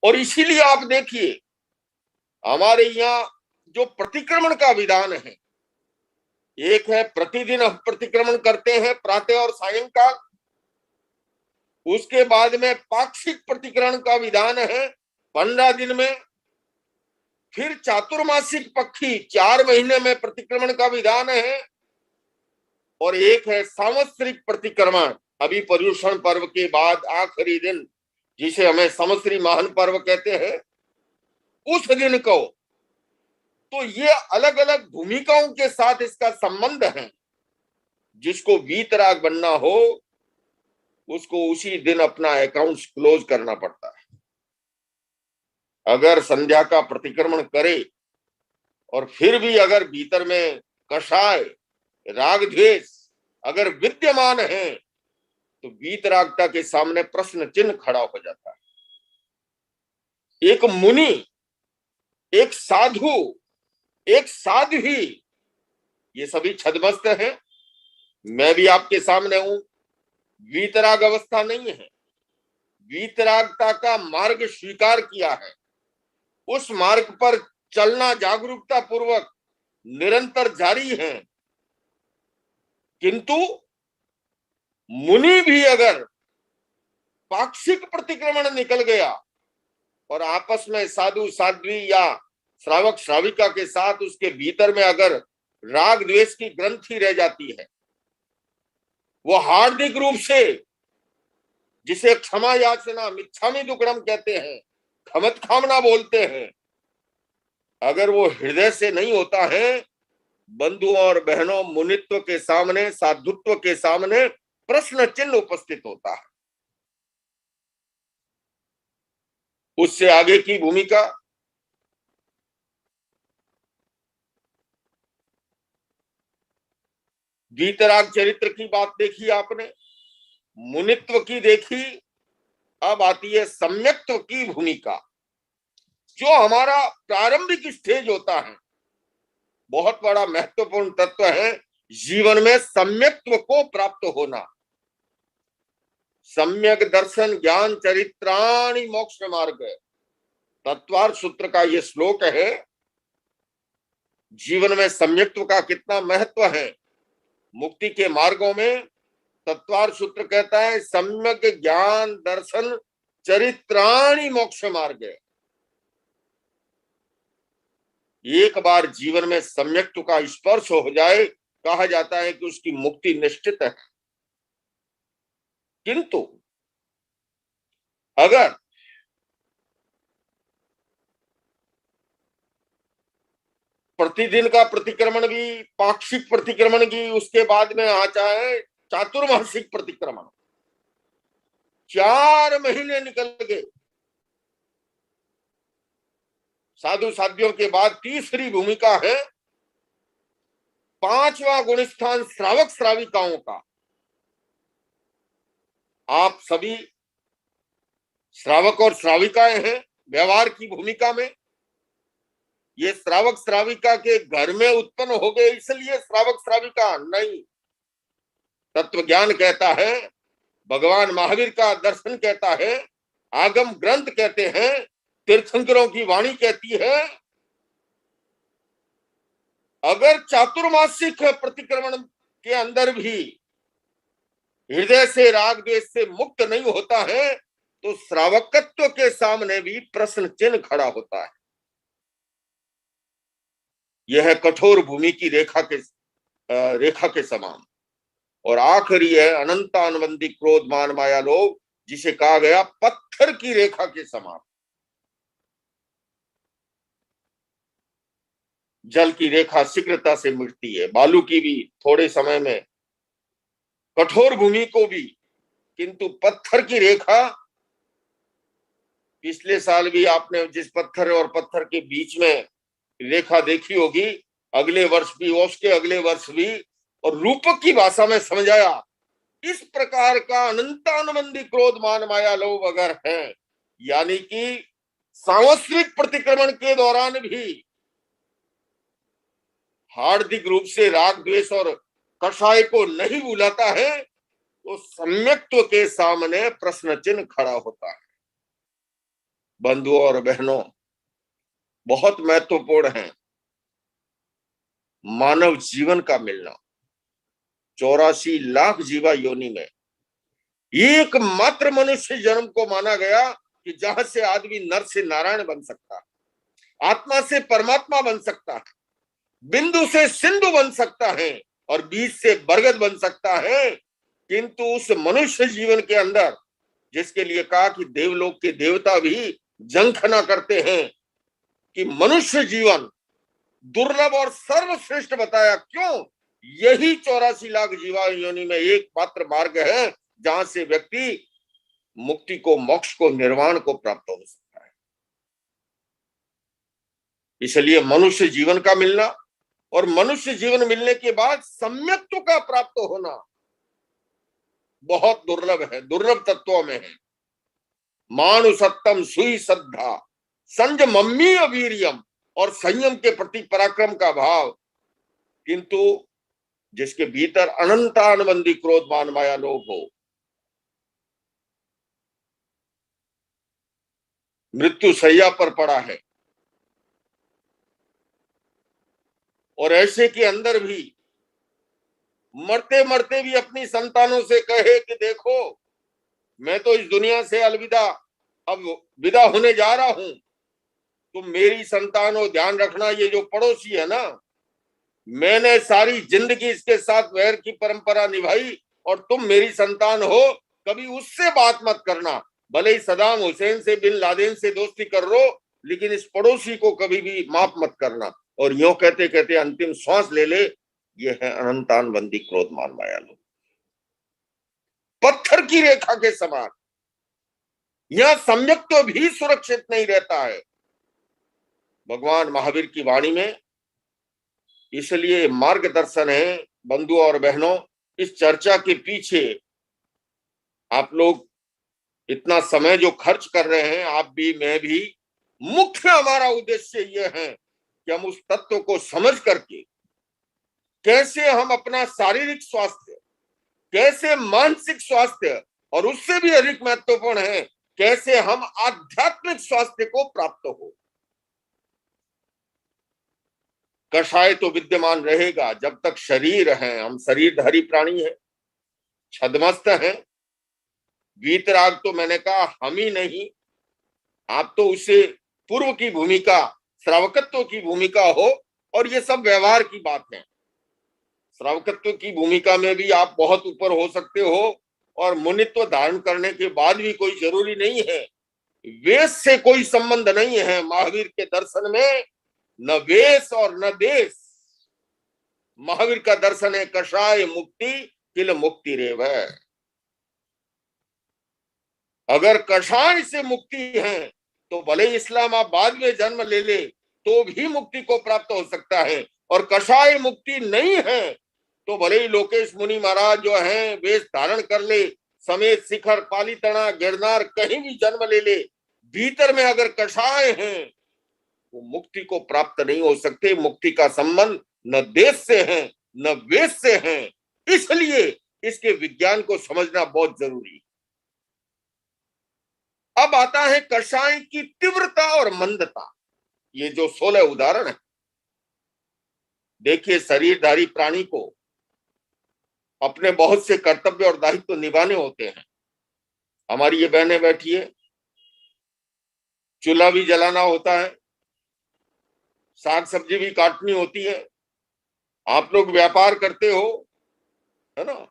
और इसीलिए आप देखिए हमारे यहाँ जो प्रतिक्रमण का विधान है, एक है प्रतिदिन हम प्रतिक्रमण करते हैं प्रातः और सायंकाल, उसके बाद में पाक्षिक प्रतिक्रमण का विधान है 15 दिन में, फिर चातुर्मासिक पक्षी 4 महीने में प्रतिक्रमण का विधान है, और एक है सांवत्सरिक प्रतिक्रमण अभी पर्युषण पर्व के बाद आखिरी दिन, जिसे हमें संवत्सरी महान पर्व कहते हैं, उस दिन को। तो ये अलग अलग भूमिकाओं के साथ इसका संबंध है। जिसको वीतराग बनना हो उसको उसी दिन अपना अकाउंट क्लोज करना पड़ता है। अगर संध्या का प्रतिक्रमण करे और फिर भी अगर भीतर में कषाय राग द्वेष अगर विद्यमान है तो वीतरागता के सामने प्रश्न चिन्ह खड़ा हो जाता है। एक मुनि, एक साधु, एक साध्वी, ये सभी छद्मस्त हैं। मैं भी आपके सामने हूं। वीतराग अवस्था नहीं है, वीतरागता का मार्ग स्वीकार किया है, उस मार्ग पर चलना जागरूकता पूर्वक निरंतर जारी है। किंतु मुनि भी अगर पाक्षिक प्रतिक्रमण निकल गया और आपस में साधु साध्वी या श्रावक श्राविका के साथ उसके भीतर में अगर राग द्वेष की ग्रंथि रह जाती है, वो हार्दिक रूप से, जिसे क्षमा याचना मिच्छामि दुक्कडम कहते हैं, खमत खामना बोलते हैं, अगर वो हृदय से नहीं होता है, बंधुओं और बहनों, मुनित्व के सामने, साधुत्व के सामने प्रश्न चिन्ह उपस्थित होता है। उससे आगे की भूमिका वीतराग चरित्र की बात देखी आपने, मुनित्व की देखी, अब आती है सम्यक्त्व की भूमिका। जो हमारा प्रारंभिक स्टेज होता है, बहुत बड़ा महत्वपूर्ण तत्व है जीवन में सम्यक्त्व को प्राप्त होना। सम्यक दर्शन ज्ञान चरित्राणि मोक्ष मार्ग, तत्वार्थ सूत्र का ये श्लोक है। जीवन में सम्यक्त्व का कितना महत्व है मुक्ति के मार्गों में, तत्वार्थ सूत्र कहता है सम्यक ज्ञान दर्शन चरित्राणि मोक्ष मार्ग। एक बार जीवन में सम्यक्त्व का स्पर्श हो जाए, कहा जाता है कि उसकी मुक्ति निश्चित है। किंतु अगर प्रतिदिन का प्रतिक्रमण भी, पाक्षिक प्रतिक्रमण की, उसके बाद में आ जाए चातुर्मासिक प्रतिक्रमण, 4 महीने निकल गए, साधु साध्यों के बाद तीसरी भूमिका है 5वां गुणस्थान श्रावक श्राविकाओं का। आप सभी श्रावक और श्राविकाएं हैं व्यवहार की भूमिका में। ये श्रावक श्राविका के घर में उत्पन्न हो गए इसलिए श्रावक श्राविका नहीं। तत्व ज्ञान कहता है, भगवान महावीर का दर्शन कहता है, आगम ग्रंथ कहते हैं, तीर्थंकरों की वाणी कहती है, अगर चातुर्मासिक प्रतिक्रमण के अंदर भी हृदय से राग द्वेष से मुक्त नहीं होता है तो श्रावकत्व के सामने भी प्रश्न चिन्ह खड़ा होता है। यह कठोर भूमि की रेखा के समान। और आखिरी है अनंतानुबंधी क्रोध मान माया लोभ, जिसे कहा गया पत्थर की रेखा के समान। जल की रेखा शीघ्रता से मिटती है, बालू की भी थोड़े समय में, कठोर भूमि को भी, किंतु पत्थर की रेखा, पिछले साल भी आपने जिस पत्थर और पत्थर के बीच में रेखा देखी होगी, अगले वर्ष भी, उसके अगले वर्ष भी, और रूपक की भाषा में समझाया। इस प्रकार का अनंतानुबंधी क्रोध मान माया लोभ अगर है, यानी कि सांवत्सरिक प्रतिक्रमण के दौरान भी हार्दिक रूप से राग द्वेष और कषाय को नहीं भुलाता है तो सम्यक्त्व के सामने प्रश्न चिन्ह खड़ा होता है। बंधुओं और बहनों, बहुत महत्वपूर्ण है मानव जीवन का मिलना। 84 लाख जीवा योनि में एकमात्र मनुष्य जन्म को माना गया कि जहां से आदमी नर से नारायण बन सकता है, आत्मा से परमात्मा बन सकता है, बिंदु से सिंधु बन सकता है और बीज से बरगद बन सकता है। किंतु उस मनुष्य जीवन के अंदर, जिसके लिए कहा कि देवलोक के देवता भी जंखना करते हैं कि मनुष्य जीवन दुर्लभ और सर्वश्रेष्ठ बताया, क्यों? यही 84 लाख जीवा योनि में एक मात्र मार्ग है जहां से व्यक्ति मुक्ति को, मोक्ष को, निर्वाण को प्राप्त हो सकता है। इसलिए मनुष्य जीवन का मिलना और मनुष्य जीवन मिलने के बाद सम्यक्त्व का प्राप्त होना बहुत दुर्लभ है, दुर्लभ तत्वों में है। मानुसत्तम सुई श्रद्धा संयमम्मी अवीर्यम, और संयम के प्रति पराक्रम का भाव। किंतु जिसके भीतर अनंतानबंदी क्रोध मान माया लोभ हो, मृत्यु शैया पर पड़ा है और ऐसे के अंदर भी मरते मरते भी अपनी संतानों से कहे कि देखो, मैं तो इस दुनिया से अलविदा, अब विदा होने जा रहा हूं, तुम मेरी संतान हो, ध्यान रखना। ये जो पड़ोसी है ना, मैंने सारी जिंदगी इसके साथ वैर की परंपरा निभाई और तुम मेरी संतान हो, कभी उससे बात मत करना। भले ही सदाम हुसैन से, बिन लादेन से दोस्ती कर लो, लेकिन इस पड़ोसी को कभी भी माफ मत करना। और यूं कहते कहते अंतिम श्वास ले ले। ये है अनंतान बंदी क्रोध मान माया लोग, पत्थर की रेखा के समान। यह सम्यक तो भी सुरक्षित नहीं रहता है भगवान महावीर की वाणी में। इसलिए मार्गदर्शन है बंधुओं और बहनों। इस चर्चा के पीछे आप लोग इतना समय जो खर्च कर रहे हैं, आप भी, मैं भी, मुख्य हमारा उद्देश्य यह है कि हम उस तत्व को समझ करके कैसे हम अपना शारीरिक स्वास्थ्य, कैसे मानसिक स्वास्थ्य, और उससे भी अधिक महत्वपूर्ण है कैसे हम आध्यात्मिक स्वास्थ्य को प्राप्त हो। कषाय तो विद्यमान रहेगा जब तक शरीर है। हम शरीरधारी प्राणी है, छद्मस्त है। वीतराग तो मैंने कहा हम ही नहीं, आप तो उसे पूर्व की भूमिका, श्रावकत्व की भूमिका हो, और ये सब व्यवहार की बात है। श्रावकत्व की भूमिका में भी आप बहुत ऊपर हो सकते हो, और मुनित्व धारण करने के बाद भी कोई जरूरी नहीं है। वेश से कोई संबंध नहीं है। महावीर के दर्शन में न वेश और न देश। महावीर का दर्शन है कषाय मुक्ति किल मुक्ति रेव। अगर कषाय से मुक्ति है तो भले इस्लामाबाद में जन्म ले ले तो भी मुक्ति को प्राप्त हो सकता है, और कषाय मुक्ति नहीं है तो भले ही लोकेश मुनि महाराज जो हैं वेश धारण कर ले, समेत शिखर, पालीतना, गिरनार कहीं भी जन्म ले ले, भीतर में अगर कषाय हैं वो मुक्ति को प्राप्त नहीं हो सकते। मुक्ति का संबंध न देश से है न वेश से है। इसलिए इसके विज्ञान को समझना बहुत जरूरी है। अब आता है कषाय की तीव्रता और मंदता। ये जो 16 उदाहरण है, देखिए शरीरधारी प्राणी को अपने बहुत से कर्तव्य और दायित्व निभाने होते हैं। हमारी ये बहनें बैठी है, चूल्हा भी जलाना होता है, साग सब्जी भी काटनी होती है, आप लोग व्यापार करते हो, है ना।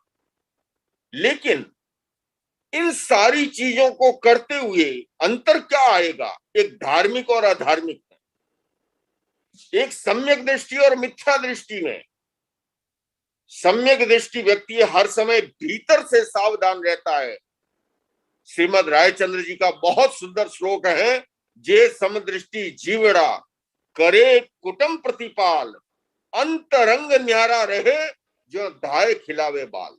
लेकिन इन सारी चीजों को करते हुए अंतर क्या आएगा? एक धार्मिक और अधार्मिक में, एक सम्यक दृष्टि और मिथ्या दृष्टि में। सम्यक दृष्टि व्यक्ति हर समय भीतर से सावधान रहता है। श्रीमद रायचंद्र जी का बहुत सुंदर श्लोक है, जे समदृष्टि जीवड़ा करे कुटुंब प्रतिपाल, अंतरंग न्यारा रहे जो धाय खिलावे बाल।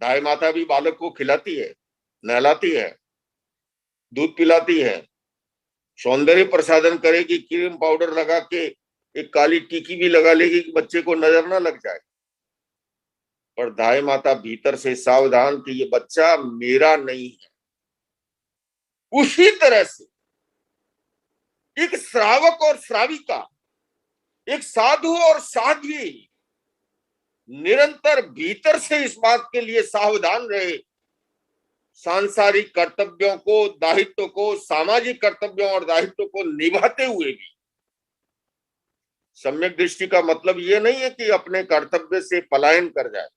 दाई माता भी बालक को खिलाती है, नहलाती है, दूध पिलाती है, सौंदर्य प्रसाधन करेगी, क्रीम पाउडर लगा के एक काली टीकी भी लगा लेगी कि बच्चे को नजर ना लग जाए। पर दाई माता भीतर से सावधान कि ये बच्चा मेरा नहीं है, उसी तरह से एक श्रावक और श्राविका, एक साधु और साध्वी निरंतर भीतर से इस बात के लिए सावधान रहे, सांसारिक कर्तव्यों को, दायित्व को, सामाजिक कर्तव्यों और दायित्व को निभाते हुए भी सम्यक दृष्टि का मतलब ये नहीं है कि अपने कर्तव्य से पलायन कर जाए,